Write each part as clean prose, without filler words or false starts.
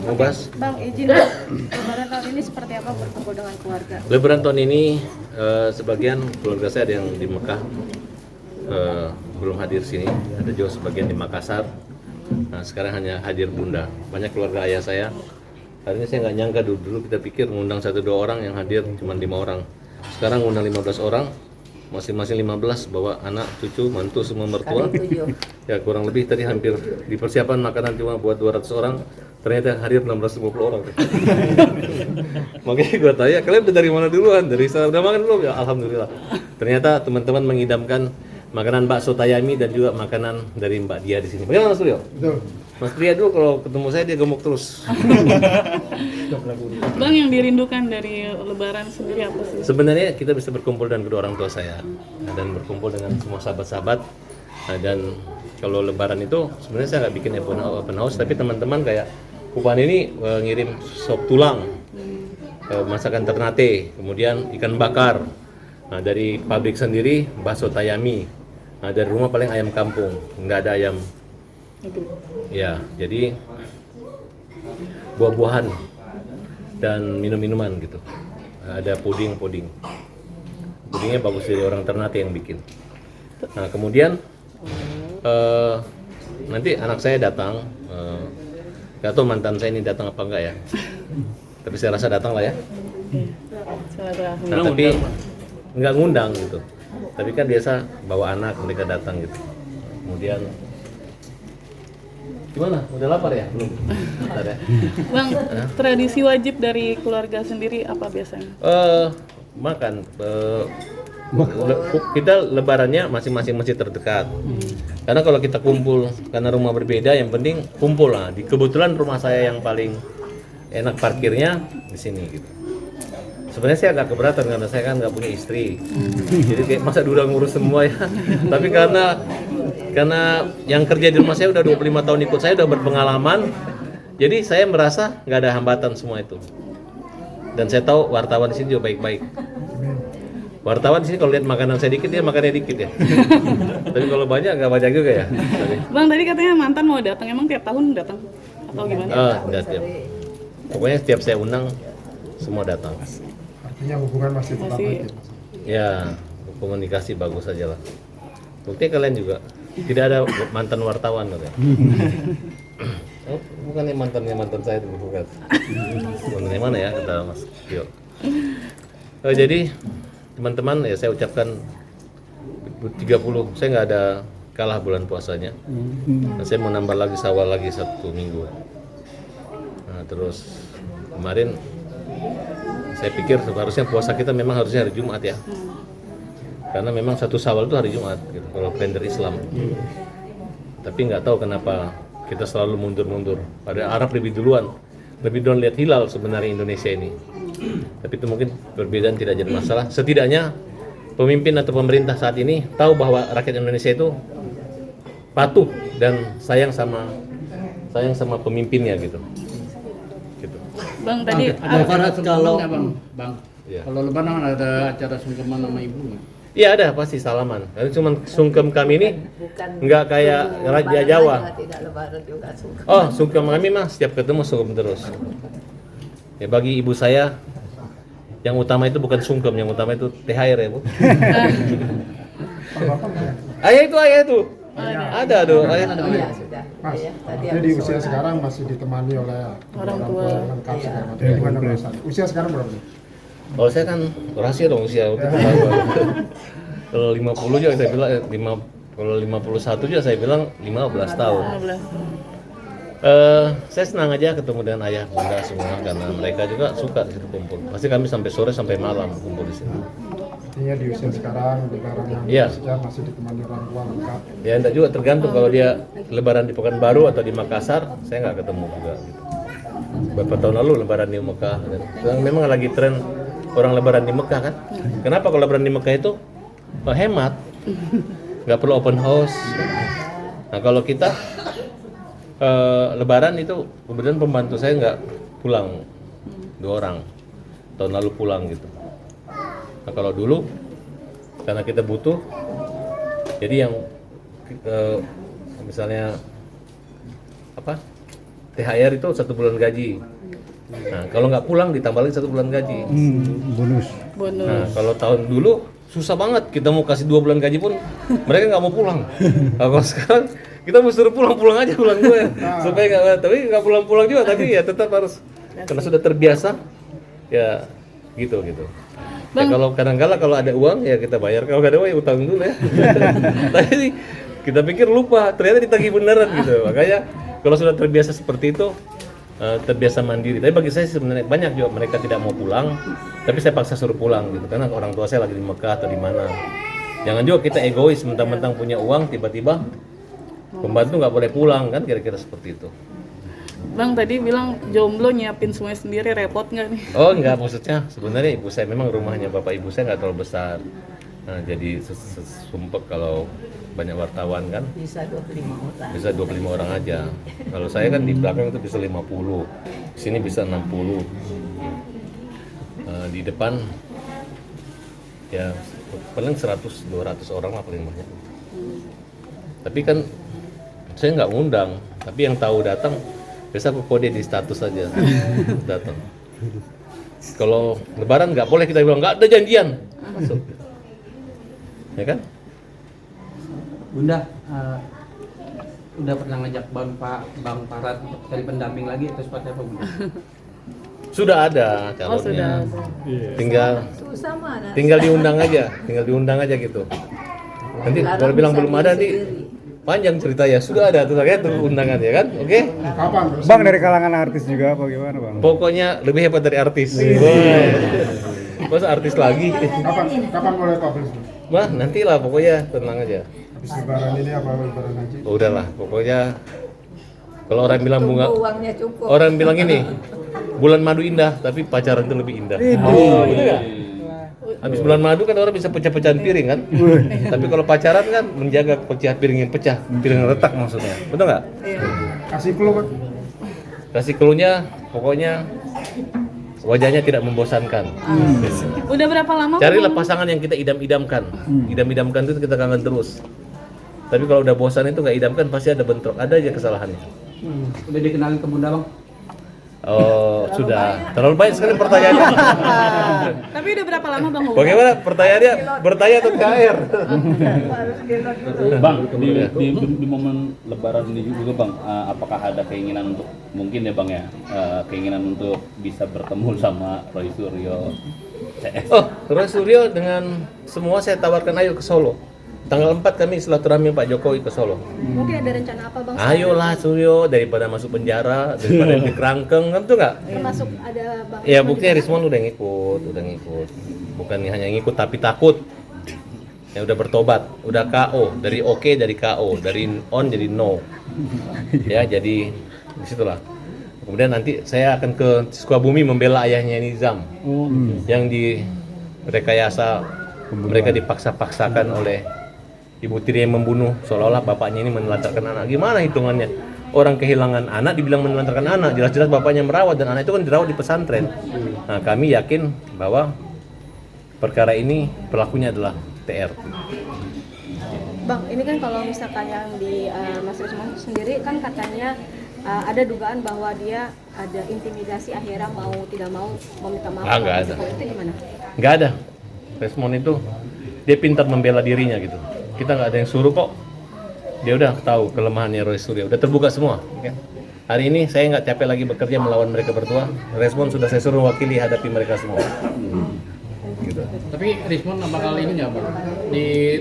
Ngobas. Bang, izin Lebaran tahun ini seperti apa berkumpul dengan keluarga? Lebaran tahun ini sebagian keluarga saya ada yang di Mekah, belum hadir sini. Ada juga sebagian di Makassar. Nah, sekarang hanya hadir bunda. Banyak keluarga ayah saya. Hari ini saya nggak nyangka dulu kita pikir mengundang 1-2 orang, yang hadir cuma 5 orang. Sekarang ngundang 15 orang, masing-masing 15 bawa anak, cucu, mantu, semua mertua. Ya kurang lebih tadi hampir dipersiapkan makanan cuma buat 200 orang. Ternyata hadir 650 orang. Makanya gue tanya, kalian udah dari mana duluan? Dari sana udah makan belum? Ya alhamdulillah. Ternyata teman-teman mengidamkan makanan bakso Tayami dan juga makanan dari Mbak Dia di sini. Bagaimana Mas Suryo? Betul. Mas Pria dulu kalau ketemu saya dia gemuk terus. Bang, yang dirindukan dari Lebaran sendiri apa sih? Sebenarnya kita bisa berkumpul dengan kedua orang tua saya dan berkumpul dengan semua sahabat-sahabat. Nah, dan kalau Lebaran itu sebenarnya saya nggak bikin open house, tapi teman-teman kayak Kupan ini ngirim sop tulang, masakan Ternate, kemudian ikan bakar. Nah, dari pabrik sendiri bakso Tayami. Nah, dari rumah paling ayam kampung, nggak ada ayam. Ya, jadi buah-buahan dan minum-minuman gitu. Ada puding. Pudingnya bagus dari orang Ternate yang bikin. Nah, kemudian nanti anak saya datang. Gak tahu mantan saya ini datang apa enggak ya. Tapi saya rasa datang lah ya. Nah, tapi nggak ngundang gitu. Tapi kan biasa bawa anak mereka datang gitu. Kemudian gimana? Udah lapar ya? Belum? Bentar ya. Bang, tradisi wajib dari keluarga sendiri apa biasanya? Makan. Kita lebarannya masing-masing masjid terdekat. Karena kalau kita kumpul karena rumah berbeda, yang penting kumpul lah. Kebetulan rumah saya yang paling enak parkirnya di sini gitu. Sebenarnya saya agak keberatan karena saya kan nggak punya istri. Jadi kayak masa udah ngurus semua ya. Tapi karena yang kerja di rumah saya udah 25 tahun ikut saya, udah berpengalaman. Jadi saya merasa nggak ada hambatan semua itu. Dan saya tahu wartawan di sini juga baik-baik. Wartawan di sini kalau lihat makanan saya dikit, dia makannya dikit ya. Tapi kalau banyak nggak banyak juga ya. Bang, tadi katanya mantan mau datang, emang tiap tahun datang atau gimana? Enggak tiap. Pokoknya setiap saya undang semua datang. Artinya hubungan masih tetap baik. Ya, komunikasi bagus aja lah. Bukti kalian juga tidak ada mantan wartawan katanya. Oh, bukannya mantan saya itu bukan. Mantannya mana ya kata Mas Tio. Jadi teman-teman ya saya ucapkan 30, saya nggak ada kalah bulan puasanya. Nah, saya mau nambah lagi Syawal lagi 1 minggu. Nah, terus kemarin saya pikir seharusnya puasa kita memang harusnya hari Jumat ya. Karena memang 1 Syawal itu hari Jumat gitu, kalau kalender Islam. Tapi nggak tahu kenapa kita selalu mundur-mundur. Pada Arab lebih duluan lihat hilal sebenarnya Indonesia ini. Tapi itu mungkin perbedaan tidak jadi masalah. Setidaknya pemimpin atau pemerintah saat ini tahu bahwa rakyat Indonesia itu patuh dan sayang sama pemimpinnya gitu. Bang, tadi Ada syarat kalau Bang. Ya. Kalau lebaran ada acara sungkeman sama ibu nggak? Iya ada pasti salaman. Karena cuma sungkem kami ini nggak kayak Raja Jawa. Tidak lebaran juga suka. Oh sungkem kami mah setiap ketemu sungkem terus. Ya bagi ibu saya yang utama itu bukan sungkem, yang utama itu THR ya Bu. Ayah itu. Ada tuh ayah. Ya sudah. Mas, Ya, tadi jadi di habis usia sholat. sekarang masih ditemani oleh Orang tua. yang lengkap segala macam. Gimana perasaan? Usia sekarang berapa? Kalau saya kan rahasia dong usia waktu itu baru. Kalau 50 juga saya bilang kalau 51 juga saya bilang 15 tahun. 15. Saya senang aja ketemu dengan ayah bunda semua karena mereka juga suka di situ kumpul. Pasti kami sampai sore sampai malam kumpul di sini. Artinya di usia sekarang lebaran yang Iya. sekian masih ditemani orang tua lengkap. Ya enggak juga tergantung kalau dia lebaran di Pekanbaru atau di Makassar, saya nggak ketemu juga gitu. Beberapa tahun lalu lebaran di Mekah dan memang lagi tren orang lebaran di Mekah kan. Kenapa kalau lebaran di Mekah itu hemat, nggak perlu open house. Nah kalau kita lebaran itu kemudian pembantu saya nggak pulang, 2 orang tahun lalu pulang gitu. Nah kalau dulu karena kita butuh, jadi yang misalnya apa THR itu 1 bulan gaji. Nah, kalau nggak pulang ditambah lagi 1 bulan gaji. Bonus. Nah, kalau tahun dulu susah banget, kita mau kasih 2 bulan gaji pun mereka nggak mau pulang. Nah, kalau sekarang kita mau suruh pulang aja pulang gue, supaya nggak, tapi nggak pulang juga, tapi ya tetap harus karena sudah terbiasa, ya gitu. Ya, kalau kadang-kala kalau ada uang ya kita bayar, kalau nggak ada uang ya utang dulu ya. Tapi kita pikir lupa, ternyata ditagih beneran gitu. Makanya kalau sudah terbiasa seperti itu, terbiasa mandiri. Tapi bagi saya sebenarnya banyak juga mereka tidak mau pulang, tapi saya paksa suruh pulang gitu karena orang tua saya lagi di Mekah atau di mana. Jangan juga kita egois, mentang-mentang punya uang tiba-tiba pembantu nggak boleh pulang kan, kira-kira seperti itu. Bang tadi bilang jomblo nyiapin semuanya sendiri, repot nggak nih? Oh enggak, maksudnya sebenarnya ibu saya memang rumahnya bapak ibu saya nggak terlalu besar. Nah, jadi sumpek kalau banyak wartawan kan Bisa 25 orang. bisa 25 orang aja. Kalau saya kan di belakang itu bisa 50, sini bisa 60. Di depan ya paling 100-200 orang lah paling banyak. Tapi kan saya nggak ngundang, tapi yang tahu datang biasa kode di status aja datang. Kalau lebaran nggak boleh kita bilang nggak ada janjian masuk, ya kan? Bunda, udah pernah ngajak Bang Farad untuk cari pendamping lagi atau seperti apa Bunda? Sudah ada Oh sudah. calonnya, Susah mana? tinggal diundang aja gitu. Nanti kalau bilang belum ada nanti panjang cerita ya, sudah ada tuh undangan ya kan, oke? Kapan? Bang dari kalangan artis juga apa gimana bang? Pokoknya lebih hebat dari artis. Masa artis lagi? Kapan mulai publish? Mah nantilah pokoknya, tenang aja. Habis lebaran ini apa lebaran haji? Udahlah, pokoknya kalau orang bilang bunga, Tunggu uangnya cukup. orang bilang ini bulan madu indah, tapi pacaran itu lebih indah. Oh, gitu nggak? Habis bulan madu kan orang bisa pecah-pecahan piring kan? Tapi kalau pacaran kan menjaga pecah piring yang pecah, piring yang retak maksudnya. Betul nggak? Kasih clue Pak. Kasih clue-nya, pokoknya wajahnya tidak membosankan. Udah berapa lama? Carilah pasangan yang kita idam-idamkan. Idam-idamkan itu kita kangen terus. Tapi kalau udah bosan itu nggak idamkan, pasti ada bentrok, ada aja kesalahannya. Udah dikenalin ke Bunda Bang? Oh, sudah. Terlalu banyak sekali pertanyaannya. Tapi udah berapa lama Bang? Bagaimana pertanyaannya? Bertanya atau THR? Bang, di momen Lebaran ini juga Bang, apakah ada keinginan untuk mungkin ya Bang ya, keinginan untuk bisa bertemu sama Roy Suryo, CS? Oh, Roy Suryo dengan semua saya tawarkan ayo ke Solo. Tanggal 4 kami silaturahmi Pak Jokowi ke Solo. Mungkin ada rencana apa Bang? Ayolah Suryo, daripada masuk penjara, daripada di kerangkeng, kan tuh nggak? Termasuk ada Bang. Ya buktinya Rismon udah ngikut. Bukan hanya ngikut tapi takut. Ya udah bertobat, udah KO, dari oke dari KO, dari on jadi no. Ya jadi disitulah. Kemudian nanti saya akan ke Sukabumi membela ayahnya Nizam, yang direkayasa, mereka dipaksa-paksakan oleh ibu tiri yang membunuh, seolah-olah bapaknya ini menelantarkan anak. Gimana hitungannya? Orang kehilangan anak dibilang menelantarkan anak, jelas-jelas bapaknya merawat, dan anak itu kan dirawat di pesantren. Nah, kami yakin bahwa perkara ini pelakunya adalah TR. Bang, ini kan kalau misalkan yang di Mas Rismon sendiri kan katanya ada dugaan bahwa dia ada intimidasi, akhirnya mau tidak mau meminta maaf. Nggak ada. Itu gimana? Nggak ada. Rismon itu dia pintar membela dirinya gitu. Kita nggak ada yang suruh kok. Dia udah tahu kelemahannya Roy Suryo, udah terbuka semua. Okay? Hari ini saya nggak capek lagi bekerja melawan mereka berdua. Respon sudah saya suruh wakili hadapi mereka semua. Gitu. Tapi Rismon bakal ini nggak Bang?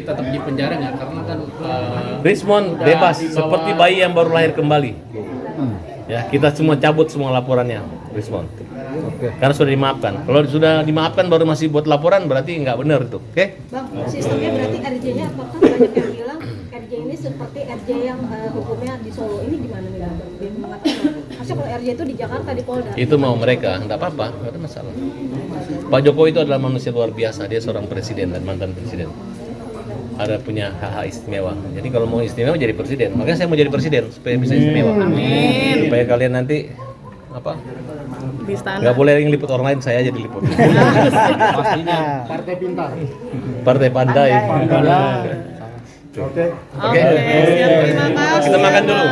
Tetap di penjara nggak? Karena kan Rismon udah bebas dibawa- seperti bayi yang baru lahir kembali. Ya, kita semua cabut semua laporannya Rismon. Karena sudah dimaafkan. Kalau sudah dimaafkan baru masih buat laporan berarti nggak benar itu. Oke? Bang, sistemnya berarti RJ-nya apakah banyak yang bilang RJ ini seperti RJ yang hukumnya di Solo, ini gimana nih Bang? Dia mengatakan, maksudnya kalau RJ itu di Jakarta di Polda. Itu mau mereka, nggak apa-apa, nggak ada masalah. Pak Jokowi itu adalah manusia luar biasa, dia seorang presiden dan mantan presiden. Ada punya hak-hak istimewa. Jadi kalau mau istimewa jadi presiden. Makanya saya mau jadi presiden supaya bisa istimewa. Amin. Supaya kalian nanti apa? Di istana. Nggak boleh yang liput orang lain, saya aja diliput. Pastinya. Partai pintar. Partai pandai. Oke. Oke. Oke, siap, terima kasih. Kita makan dulu.